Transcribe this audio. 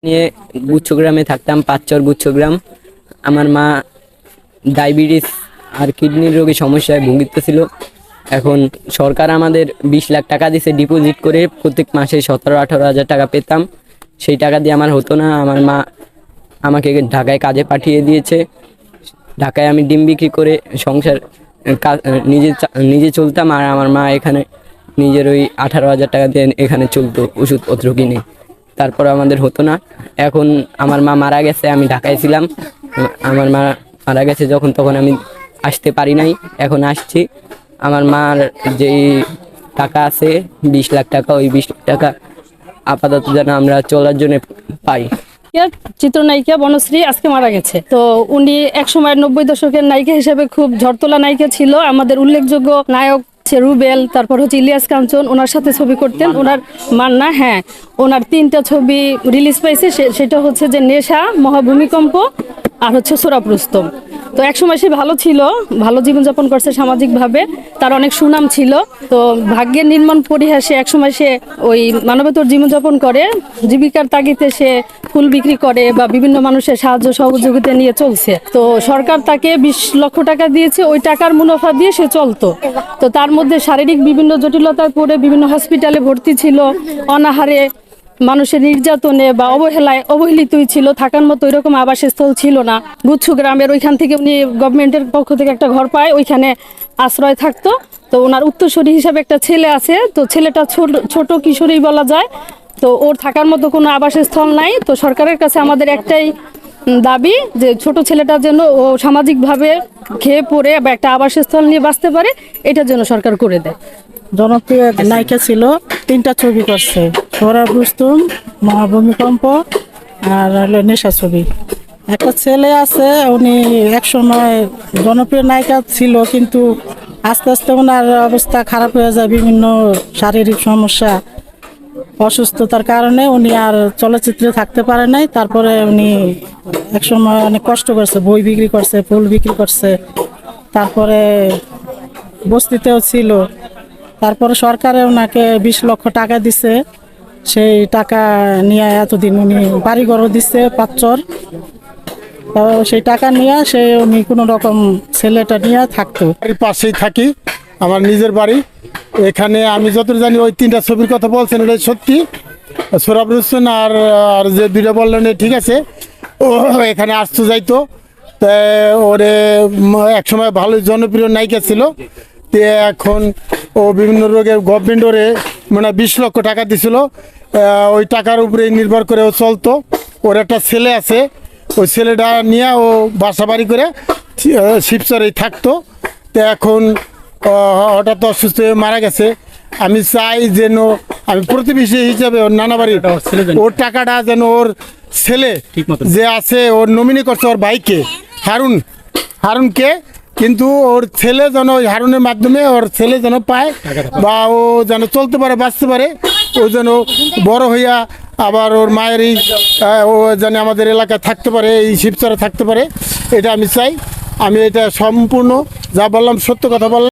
নিয়ে গুচ্ছগ্রামে থাকতাম, পাঁচচর গুচ্ছগ্রাম। আমার মা ডায়াবেটিস আর কিডনির রোগে সমস্যায় ভুগতেছিল। এখন সরকার আমাদের 20 লাখ টাকা দিছে ডিপোজিট করে, প্রত্যেক মাসে 17-18 হাজার টাকা পেতাম। সেই টাকা দিয়ে আমার হতো না। আমার মা আমাকে ঢাকায় কাজে পাঠিয়ে দিয়েছে। ঢাকায় আমি ডিম বিক্রি করে সংসার নিজে চলতাম, আর আমার মা এখানে নিজের ওই 18 হাজার টাকা দিয়ে এখানে চলতো ওষুধপত্র কিনে। তারপর আমাদের হতো না। এখন আমার মা মারা গেছে, আমি ঢাকায় ছিলাম। আমার মা মারা গেছে যখন, তখন আমি আসতে পারি নাই। এখন আসছি। আমার মার যেই টাকা আছে 20 লাখ টাকা, ওই 20 লাখ টাকা আপাতত যেন আমরা চলার জন্য পাই। চিত্রনায়িকা বনশ্রী আজকে মারা গেছে। তো উনি একসময় 90 দশকের নায়িকা হিসেবে খুব ঝড়তোলা নায়িকা ছিল। আমাদের উল্লেখযোগ্য নায়ক রুবেল, তারপর হচ্ছে ইলিয়াস কাঞ্চন, ওনার সাথে ছবি করতেন। ওনার মান্না, হ্যাঁ, ওনার 3টা ছবি রিলিজ পাইছে। সেটা হচ্ছে যে নেশা, মহাভূমিকম্প আর হচ্ছে সোরাব রুস্তম। তো একসময় সে ভালো ছিল, ভালো জীবনযাপন করছে সামাজিকভাবে, তার অনেক সুনাম ছিল। তো ভাগ্যের নির্মম পরিহাসে একসময় সে ওই মানবেতর জীবনযাপন করে, জীবিকার তাগিদে সে ফুল বিক্রি করে বা বিভিন্ন মানুষের সাহায্য সহযোগিতা নিয়ে চলছে। তো সরকার তাকে 20 লক্ষ টাকা দিয়েছে, ওই টাকার মুনাফা দিয়ে সে চলতো। তো তার মধ্যে শারীরিক বিভিন্ন জটিলতায় পড়ে বিভিন্ন হসপিটালে ভর্তি ছিল, অনাহারে, মানুষের নির্যাতনে বা অবহেলায় অবহেলিতই ছিল। থাকার মতো ওইরকম আবাসস্থল ছিল না। গুচ্ছু গ্রামের ওইখান থেকে উনি গভর্নমেন্টের পক্ষ থেকে একটা ঘর পায়, ওইখানে আশ্রয় থাকতো। তো ওনার উত্তরসূরি হিসাবে একটা ছেলে আছে। তো ছেলেটা ছোট কিশোরী বলা যায়। তো ওর থাকার মতো কোনো আবাসস্থল নাই। তো সরকারের কাছে আমাদের একটাই দাবি যে ছোট ছেলেটা যেন ও সামাজিকভাবে খেয়ে পড়ে বা একটা আবাসস্থল নিয়ে বাঁচতে পারে, এটার জন্য সরকার করে দেয়। জনপ্রিয় নায়িকা ছিল, 3টা ছবি করছে, সোহরাব রুস্তম, মহাভূমিকম্প আর হলো নেশা ছবি। একটা ছেলে আছে, উনি একসময় জনপ্রিয় নায়িকা ছিল, কিন্তু আস্তে আস্তে ওনার অবস্থা খারাপ হয়ে যায়। বিভিন্ন শারীরিক সমস্যা, অসুস্থতার কারণে উনি আর চলচ্চিত্রে থাকতে পারে নাই। তারপরে উনি একসময় অনেক কষ্ট করছে, বই বিক্রি করছে, ফুল বিক্রি করছে, তারপরে বস্তিতেও ছিল। তারপরে সরকারে ওনাকে 20 লক্ষ টাকা দিছে। সেই টাকা নিয়ে এতদিন উনি বাড়িঘরও দিচ্ছে পাঁচচর। তো সেই টাকা নিয়ে উনি কোনো রকম ছেলেটা নিয়ে থাকতো। বাড়ির পাশেই থাকি, আমার নিজের বাড়ি। এখানে আমি যতটুকু জানি ওই 3টা ছবির কথা বলছেন, এটা সত্যি। সোহরাব রুস্তম আর যে 2টা বললেন ঠিক আছে। ও এখানে আসতে যাইতো। তা ওরে একসময় ভালো জনপ্রিয় নায়িকা ছিল। তে এখন ও বিভিন্ন রোগের গভর্নমেন্ট ওরে 20 লক্ষ টাকা দিছিল। ওই টাকার উপরে নির্ভর করে ও চলতো। ওর একটা ছেলে আছে, ওই ছেলেটা নিয়ে ও বাসা বাড়ি করে শিবচরেই থাকতো। তো এখন হঠাৎ অসুস্থ হয়ে মারা গেছে। আমি চাই যেন আমি প্রতিবেশী হিসাবে ওর নানা বাড়ি ওর টাকাটা যেন ওর ছেলে যে আছে ওর নমিনি করছে ওর ভাইকে, হারুনকে, কিন্তু ওর ছেলে যেন ওই হারুনের মাধ্যমে ওর ছেলে যেন পায় বা ও যেন চলতে পারে, বাঁচতে পারে। ও যেন বড় হইয়া আবার ওর মায়েরই ও যেন আমাদের এলাকায় থাকতে পারে, এই শিবচরে থাকতে পারে, এটা আমি চাই। আমি এটা সম্পূর্ণ যা বললাম সত্য কথা বললাম।